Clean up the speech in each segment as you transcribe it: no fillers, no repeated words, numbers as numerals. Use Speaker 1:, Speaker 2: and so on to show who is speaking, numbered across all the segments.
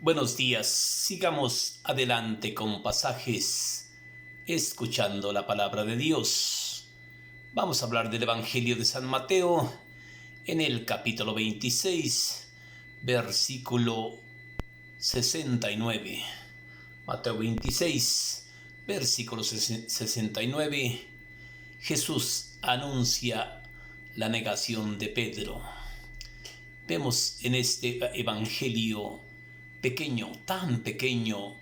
Speaker 1: Buenos días, sigamos adelante con pasajes, escuchando la palabra de Dios. Vamos a hablar del Evangelio de San Mateo en el capítulo 26, versículo 69. Mateo 26, versículo 69. Jesús anuncia la negación de Pedro. Vemos en este Evangelio pequeño, tan pequeño,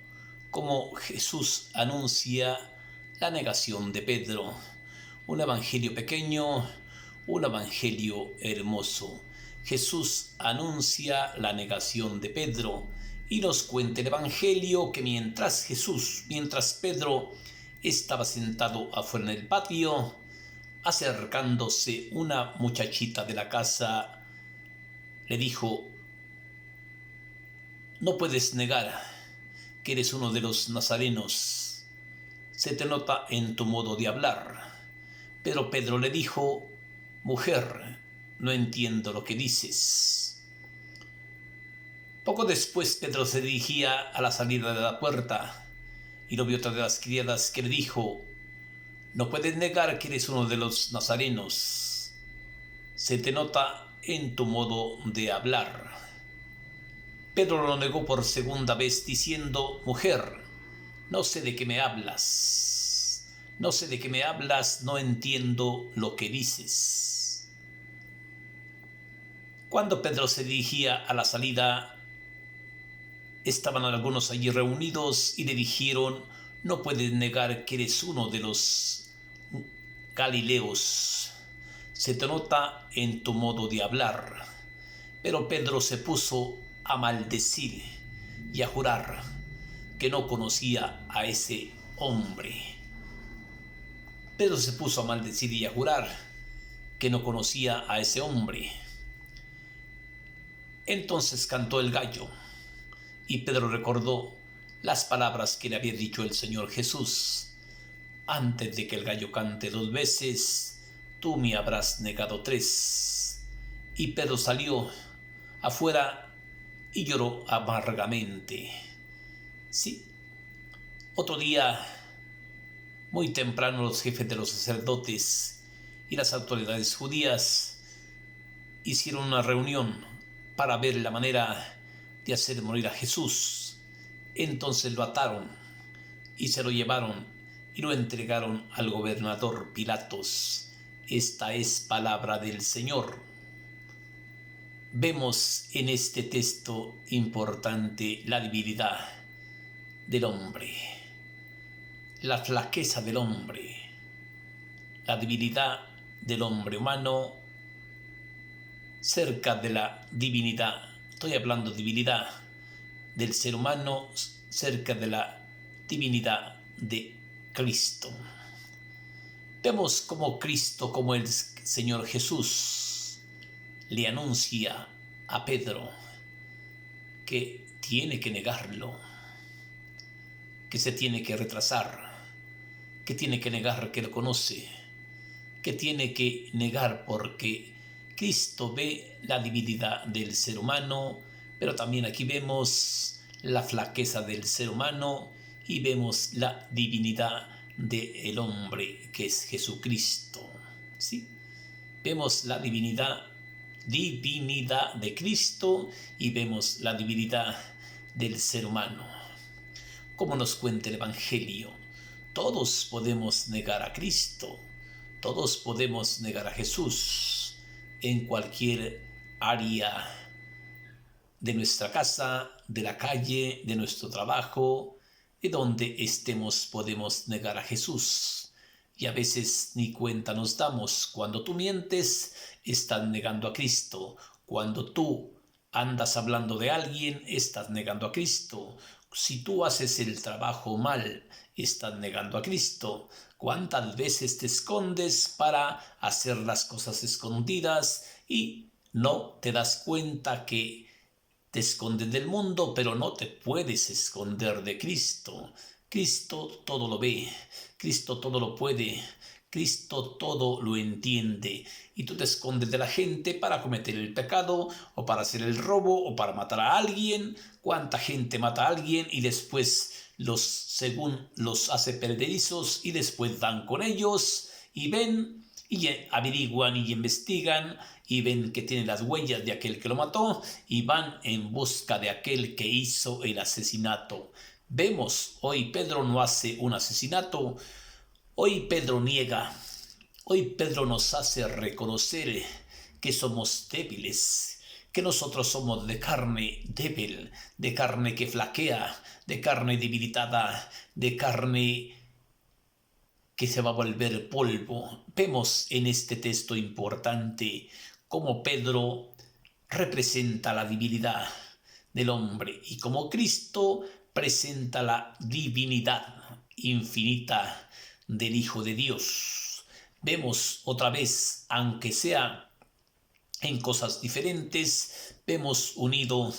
Speaker 1: como Jesús anuncia la negación de Pedro. Un evangelio pequeño, un evangelio hermoso. Jesús anuncia la negación de Pedro y nos cuenta el evangelio que mientras Pedro estaba sentado afuera en el patio, acercándose una muchachita de la casa, le dijo: no puedes negar que eres uno de los nazarenos. Se te nota en tu modo de hablar. Pero Pedro le dijo: mujer, no entiendo lo que dices. Poco después Pedro se dirigía a la salida de la puerta y lo vio otra de las criadas, que le dijo: no puedes negar que eres uno de los nazarenos. Se te nota en tu modo de hablar. Pedro lo negó por segunda vez diciendo: mujer, no sé de qué me hablas. No sé de qué me hablas, no entiendo lo que dices. Cuando Pedro se dirigía a la salida, estaban algunos allí reunidos y le dijeron: no puedes negar que eres uno de los Galileos. Se te nota en tu modo de hablar. Pero Pedro se puso a maldecir y a jurar que no conocía a ese hombre. Pedro se puso a maldecir y a jurar que no conocía a ese hombre. Entonces cantó el gallo y Pedro recordó las palabras que le había dicho el Señor Jesús: antes de que el gallo cante 2 veces, tú me habrás negado 3. Y Pedro salió afuera y lloró amargamente. Sí. Otro día, muy temprano, los jefes de los sacerdotes y las autoridades judías hicieron una reunión para ver la manera de hacer morir a Jesús. Entonces lo ataron y se lo llevaron y lo entregaron al gobernador Pilatos. Esta es palabra del Señor. Vemos en este texto importante la debilidad del hombre, la flaqueza del hombre, la debilidad del hombre humano cerca de la divinidad. Estoy hablando de debilidad del ser humano cerca de la divinidad de Cristo. Vemos como Cristo, como el Señor Jesús, le anuncia a Pedro que tiene que negarlo, que se tiene que retrasar, que tiene que negar que lo conoce, que tiene que negar porque Cristo ve la divinidad del ser humano, pero también aquí vemos la flaqueza del ser humano y vemos la divinidad del hombre, que es Jesucristo. ¿Sí? Vemos la divinidad de Cristo y vemos la divinidad del ser humano. Como nos cuenta el Evangelio, todos podemos negar a Cristo, todos podemos negar a Jesús en cualquier área de nuestra casa, de la calle, de nuestro trabajo, de donde estemos podemos negar a Jesús. Y a veces ni cuenta nos damos. Cuando tú mientes, estás negando a Cristo. Cuando tú andas hablando de alguien, estás negando a Cristo. Si tú haces el trabajo mal, estás negando a Cristo. ¿Cuántas veces te escondes para hacer las cosas escondidas y no te das cuenta que te escondes del mundo, pero no te puedes esconder de Cristo? Cristo todo lo ve, Cristo todo lo puede, Cristo todo lo entiende y tú te escondes de la gente para cometer el pecado o para hacer el robo o para matar a alguien. ¿Cuánta gente mata a alguien y después según los hace perdedizos y después dan con ellos y ven y averiguan y investigan y ven que tienen las huellas de aquel que lo mató y van en busca de aquel que hizo el asesinato? Vemos, hoy Pedro no hace un asesinato, hoy Pedro niega, hoy Pedro nos hace reconocer que somos débiles, que nosotros somos de carne débil, de carne que flaquea, de carne debilitada, de carne que se va a volver polvo. Vemos en este texto importante cómo Pedro representa la debilidad del hombre y cómo Cristo presenta la divinidad infinita del Hijo de Dios. Vemos otra vez, aunque sea en cosas diferentes, vemos unido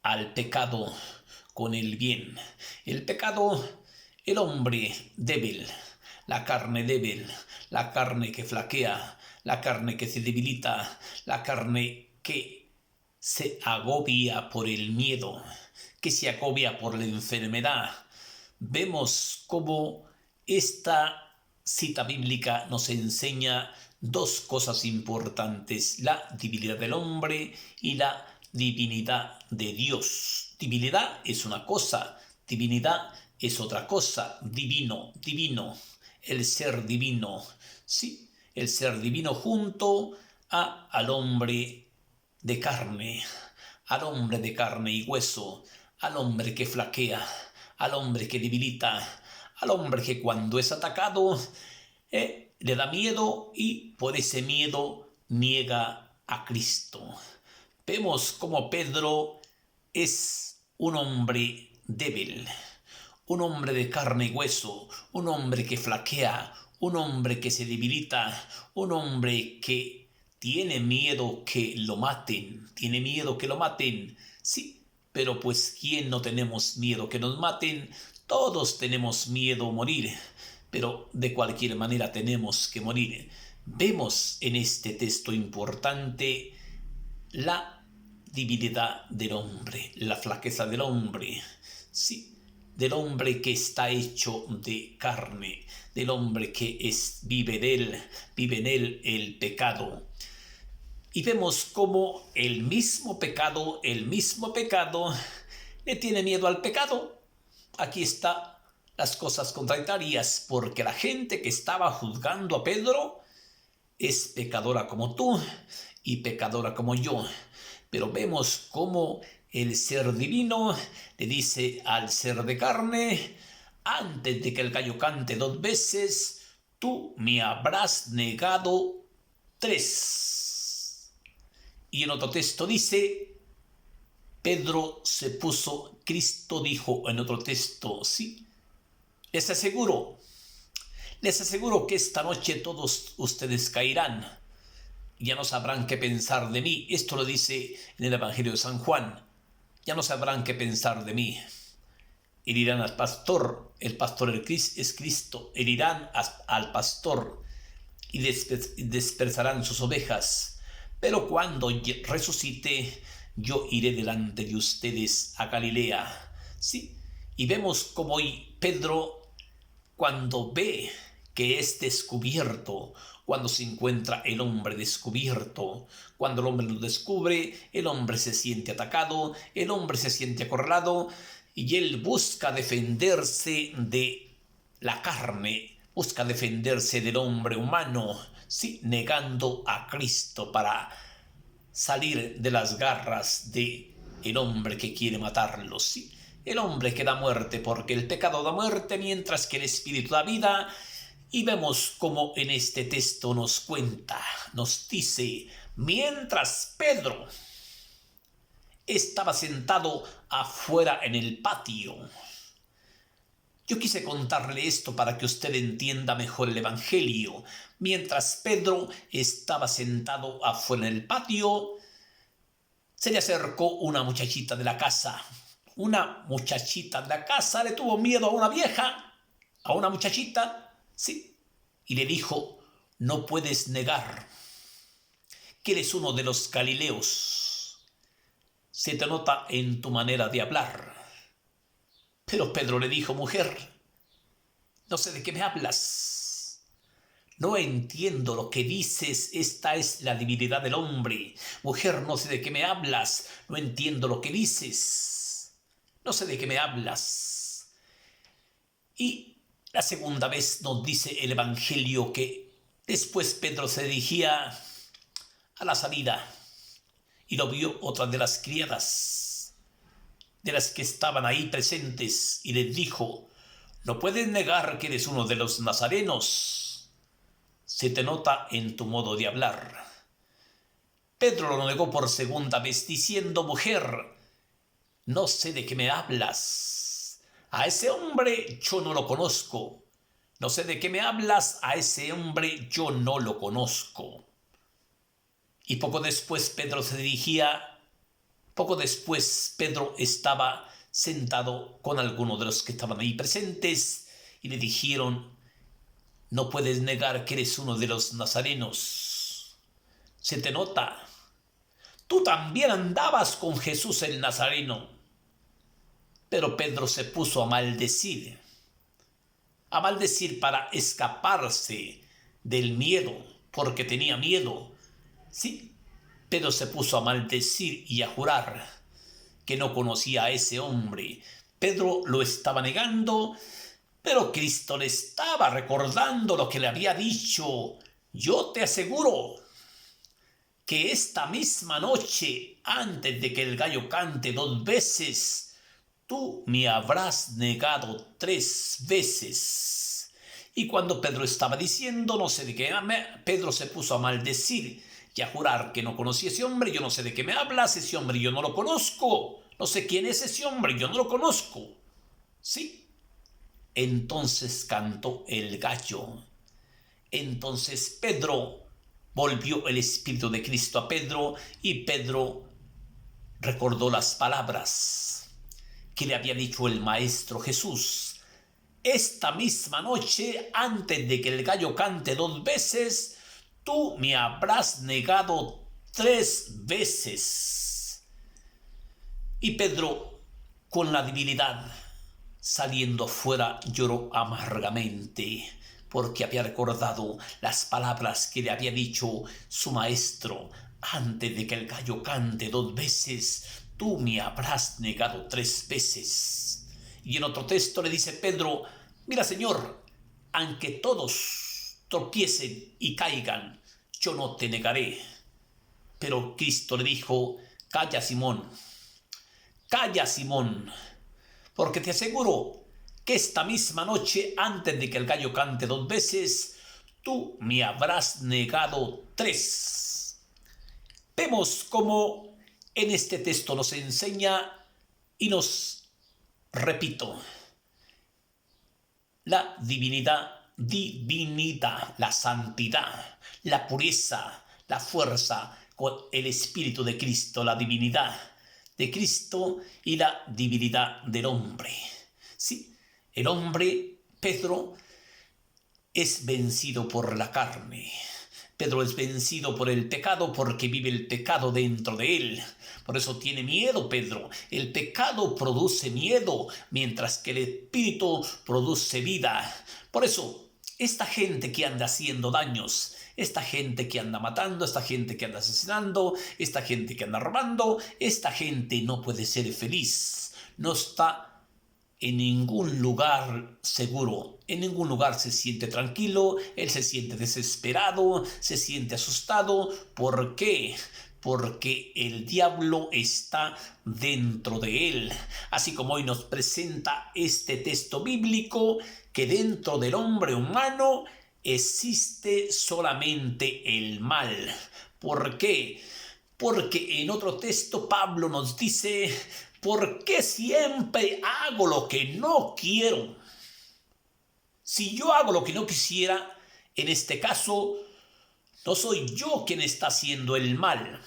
Speaker 1: al pecado con el bien. El pecado, el hombre débil, la carne débil, la carne que flaquea, la carne que se debilita, la carne que se agobia por el miedo, que se agobia por la enfermedad. Vemos cómo esta cita bíblica nos enseña dos cosas importantes: la debilidad del hombre y la divinidad de Dios. Divinidad es una cosa, divinidad es otra cosa. Divino, divino, el ser divino, sí, el ser divino junto al hombre de carne, al hombre de carne y hueso, al hombre que flaquea, al hombre que debilita, al hombre que cuando es atacado le da miedo y por ese miedo niega a Cristo. Vemos como Pedro es un hombre débil, un hombre de carne y hueso, un hombre que flaquea, un hombre que se debilita, un hombre que tiene miedo que lo maten, tiene miedo que lo maten, sí, pero pues ¿quién no tenemos miedo que nos maten? Todos tenemos miedo a morir, pero de cualquier manera tenemos que morir. Vemos en este texto importante la debilidad del hombre, la flaqueza del hombre, sí, del hombre que está hecho de carne, del hombre que vive en él el pecado. Y vemos cómo el mismo pecado le tiene miedo al pecado. Aquí está las cosas contradictorias, porque la gente que estaba juzgando a Pedro es pecadora como tú y pecadora como yo. Pero vemos cómo el ser divino le dice al ser de carne: antes de que el gallo cante 2 veces, tú me habrás negado 3. Y en otro texto dice, Cristo dijo en otro texto, sí, les aseguro que esta noche todos ustedes caerán, ya no sabrán qué pensar de mí. Esto lo dice en el Evangelio de San Juan. Ya no sabrán qué pensar de mí. Herirán al pastor, el pastor es Cristo. Herirán al pastor y dispersarán sus ovejas. Pero cuando resucite, yo iré delante de ustedes a Galilea. Sí, y vemos como hoy Pedro, cuando ve que es descubierto, cuando se encuentra el hombre descubierto, cuando el hombre lo descubre, el hombre se siente atacado, el hombre se siente acorralado y él busca defenderse de la carne, busca defenderse del hombre humano, sí, negando a Cristo para salir de las garras de el hombre que quiere matarlo, sí, el hombre que da muerte, porque el pecado da muerte mientras que el espíritu da vida. Y vemos como en este texto nos cuenta, nos dice, mientras Pedro estaba sentado afuera en el patio. Yo quise contarle esto para que usted entienda mejor el Evangelio. Mientras Pedro estaba sentado afuera en el patio, se le acercó una muchachita de la casa. Una muchachita de la casa le tuvo miedo a una vieja, a una muchachita, sí. y le dijo: no puedes negar que eres uno de los Galileos. Se te nota en tu manera de hablar. Pero Pedro le dijo: mujer, no sé de qué me hablas. No entiendo lo que dices, esta es la debilidad del hombre. Mujer, no sé de qué me hablas, no entiendo lo que dices. No sé de qué me hablas. Y la segunda vez nos dice el Evangelio que después Pedro se dirigía a la salida y lo vio otra de las criadas, de las que estaban ahí presentes, y les dijo: no puedes negar que eres uno de los nazarenos. Se te nota en tu modo de hablar. Pedro lo negó por segunda vez diciendo: mujer, no sé de qué me hablas. A ese hombre yo no lo conozco. No sé de qué me hablas, a ese hombre yo no lo conozco. Y poco después Pedro estaba sentado con algunos de los que estaban ahí presentes y le dijeron: no puedes negar que eres uno de los nazarenos. Se te nota. Tú también andabas con Jesús el Nazareno. Pero Pedro se puso a maldecir para escaparse del miedo, porque tenía miedo. Sí, Pedro se puso a maldecir y a jurar que no conocía a ese hombre. Pedro lo estaba negando, pero Cristo le estaba recordando lo que le había dicho: yo te aseguro que esta misma noche, antes de que el gallo cante 2 veces, tú me habrás negado 3 veces. Y cuando Pedro estaba diciendo no sé de qué, Pedro se puso a maldecir y a jurar que no conocía ese hombre. Yo no sé de qué me hablas, ese hombre yo no lo conozco. No sé quién es ese hombre, yo no lo conozco. Sí. Entonces cantó el gallo. Entonces Pedro volvió el Espíritu de Cristo a Pedro, y Pedro recordó las palabras que le había dicho el Maestro Jesús: esta misma noche, antes de que el gallo cante 2 veces, tú me habrás negado 3 veces. Y Pedro, con la debilidad, saliendo fuera, lloró amargamente, porque había recordado las palabras que le había dicho su maestro: antes de que el gallo cante 2 veces, tú me habrás negado 3 veces. Y en otro texto le dice Pedro: mira, Señor, aunque todos tropiecen y caigan, yo no te negaré. Pero Cristo le dijo: calla, Simón, porque te aseguro que esta misma noche, antes de que el gallo cante 2 veces, tú me habrás negado 3. Vemos cómo en este texto nos enseña y nos, repito, la divinidad, la santidad, la pureza, la fuerza con el Espíritu de Cristo, la divinidad de Cristo y la divinidad del hombre. Sí, el hombre, Pedro, es vencido por la carne. Pedro es vencido por el pecado porque vive el pecado dentro de él. Por eso tiene miedo Pedro. El pecado produce miedo, mientras que el Espíritu produce vida. Por eso, esta gente que anda haciendo daños, esta gente que anda matando, esta gente que anda asesinando, esta gente que anda robando, esta gente no puede ser feliz. No está en ningún lugar seguro, en ningún lugar se siente tranquilo, él se siente desesperado, se siente asustado. ¿Por qué? Porque el diablo está dentro de él. Así como hoy nos presenta este texto bíblico, que dentro del hombre humano existe solamente el mal. ¿Por qué? Porque en otro texto Pablo nos dice: ¿por qué siempre hago lo que no quiero? Si yo hago lo que no quisiera, en este caso, no soy yo quien está haciendo el mal,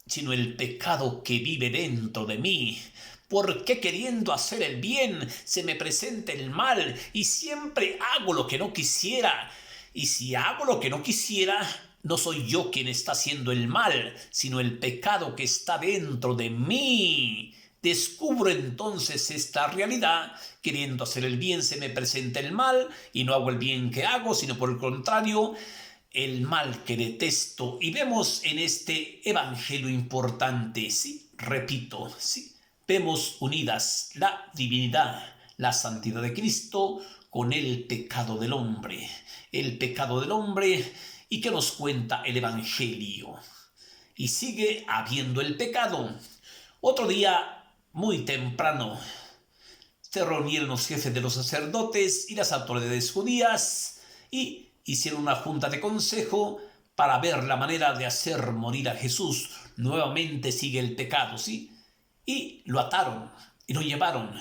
Speaker 1: sino el pecado que vive dentro de mí. ¿Por qué queriendo hacer el bien se me presenta el mal y siempre hago lo que no quisiera? Y si hago lo que no quisiera, no soy yo quien está haciendo el mal, sino el pecado que está dentro de mí. Descubro entonces esta realidad, queriendo hacer el bien se me presenta el mal, y no hago el bien que hago, sino por el contrario, el mal que detesto. Y vemos en este evangelio importante, sí, repito, sí, vemos unidas la divinidad, la santidad de Cristo con el pecado del hombre. El pecado del hombre, ¿y qué nos cuenta el evangelio? Y sigue habiendo el pecado. Otro día, muy temprano, se reunieron los jefes de los sacerdotes y las autoridades judías y hicieron una junta de consejo para ver la manera de hacer morir a Jesús. Nuevamente sigue el pecado, ¿sí? Y lo ataron y lo llevaron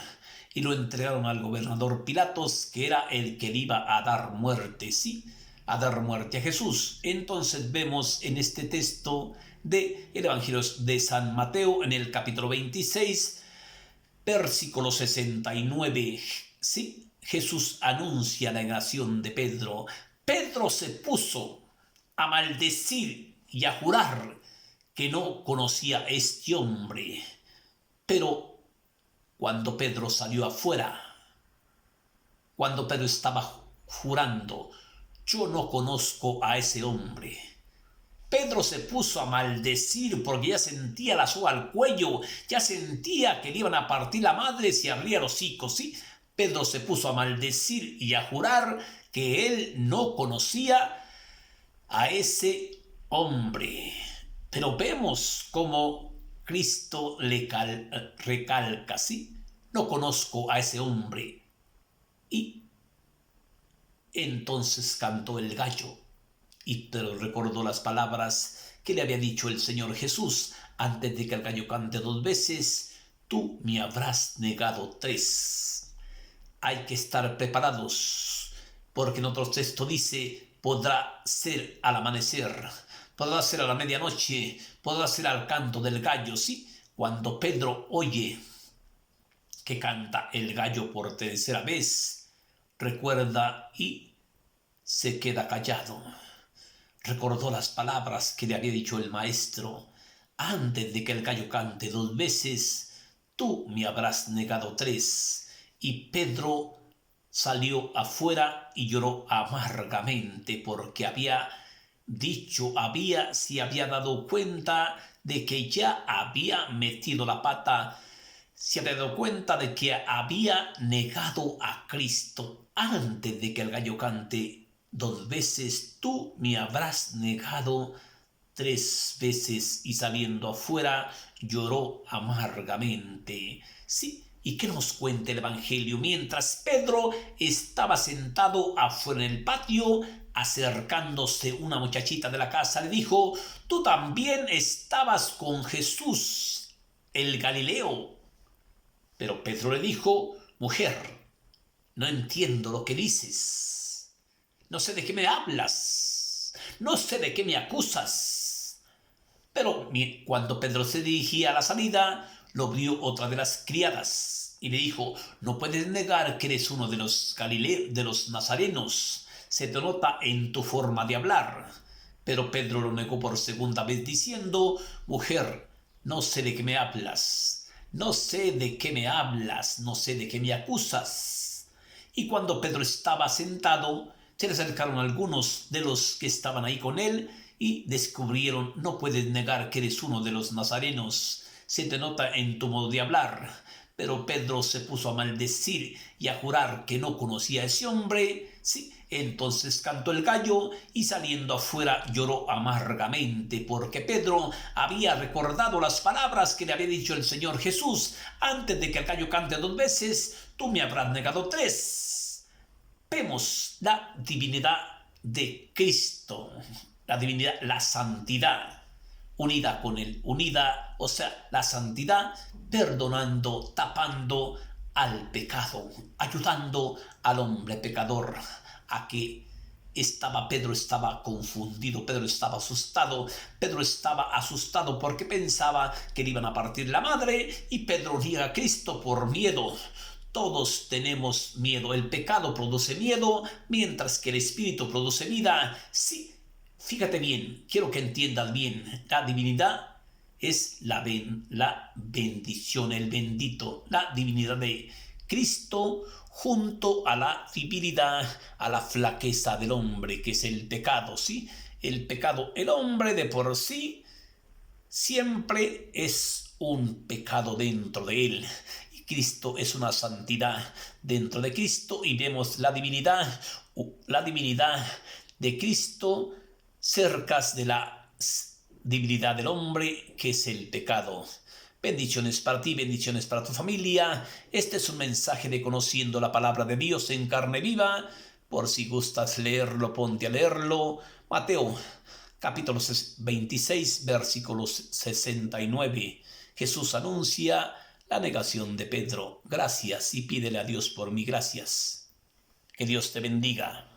Speaker 1: y lo entregaron al gobernador Pilatos, que era el que le iba a dar muerte, ¿sí? A dar muerte a Jesús. Entonces vemos en este texto del Evangelio de San Mateo, en el capítulo 26, versículo 69, ¿sí? Jesús anuncia la negación de Pedro. Pedro se puso a maldecir y a jurar que no conocía a este hombre. Pero cuando Pedro salió afuera, cuando Pedro estaba jurando, yo no conozco a ese hombre, Pedro se puso a maldecir porque ya sentía la soga al cuello, ya sentía que le iban a partir la madre si abría los hocicos, ¿sí? Pedro se puso a maldecir y a jurar que él no conocía a ese hombre. Pero vemos cómo Cristo le recalca, ¿sí? No conozco a ese hombre. Y entonces cantó el gallo. Y Pedro recordó las palabras que le había dicho el Señor Jesús: antes de que el gallo cante 2 veces, tú me habrás negado 3. Hay que estar preparados, porque en otro texto dice: podrá ser al amanecer, podrá ser a la medianoche, podrá ser al canto del gallo. Sí, cuando Pedro oye que canta el gallo por 3ª vez, recuerda y se queda callado. Recordó las palabras que le había dicho el maestro: antes de que el gallo cante 2 veces, tú me habrás negado 3. Y Pedro salió afuera y lloró amargamente porque se había dado cuenta de que ya había metido la pata, se había dado cuenta de que había negado a Cristo. Antes de que el gallo cante 2 veces, tú me habrás negado 3 veces. Y saliendo afuera lloró amargamente. Sí, ¿y qué nos cuenta el Evangelio? Mientras Pedro estaba sentado afuera en el patio, acercándose una muchachita de la casa, le dijo: tú también estabas con Jesús, el Galileo. Pero Pedro le dijo: mujer, no entiendo lo que dices. No sé de qué me hablas. No sé de qué me acusas. Pero cuando Pedro se dirigía a la salida, lo vio otra de las criadas y le dijo: no puedes negar que eres uno de los de los nazarenos. Se te nota en tu forma de hablar. Pero Pedro lo negó por 2ª vez diciendo: mujer, no sé de qué me hablas. No sé de qué me hablas. No sé de qué me acusas. Y cuando Pedro estaba sentado, se le acercaron algunos de los que estaban ahí con él y descubrieron: no puedes negar que eres uno de los nazarenos, se te nota en tu modo de hablar. Pero Pedro se puso a maldecir y a jurar que no conocía a ese hombre. Sí, entonces cantó el gallo y saliendo afuera lloró amargamente, porque Pedro había recordado las palabras que le había dicho el Señor Jesús: antes de que el gallo cante 2 veces, tú me habrás negado 3. Vemos la divinidad de Cristo, la divinidad, la santidad, unida con él, unida, o sea, la santidad perdonando, tapando al pecado, ayudando al hombre pecador a que Pedro estaba confundido, Pedro estaba asustado porque pensaba que le iban a partir la madre, y Pedro niega a Cristo por miedo. Todos tenemos miedo. El pecado produce miedo, mientras que el Espíritu produce vida. Sí, fíjate bien, quiero que entiendas bien. La divinidad es la bendición, el bendito, la divinidad de Cristo junto a la debilidad, a la flaqueza del hombre, que es el pecado, ¿sí? El pecado, el hombre de por sí siempre es un pecado dentro de él. Y Cristo es una santidad dentro de Cristo, y vemos la divinidad de Cristo cerca de la debilidad del hombre, que es el pecado. Bendiciones para ti, bendiciones para tu familia. Este es un mensaje de Conociendo la Palabra de Dios en Carne Viva. Por si gustas leerlo, ponte a leerlo. Mateo capítulo 26, versículos 69. Jesús anuncia la negación de Pedro. Gracias, y pídele a Dios por mí. Gracias. Que Dios te bendiga.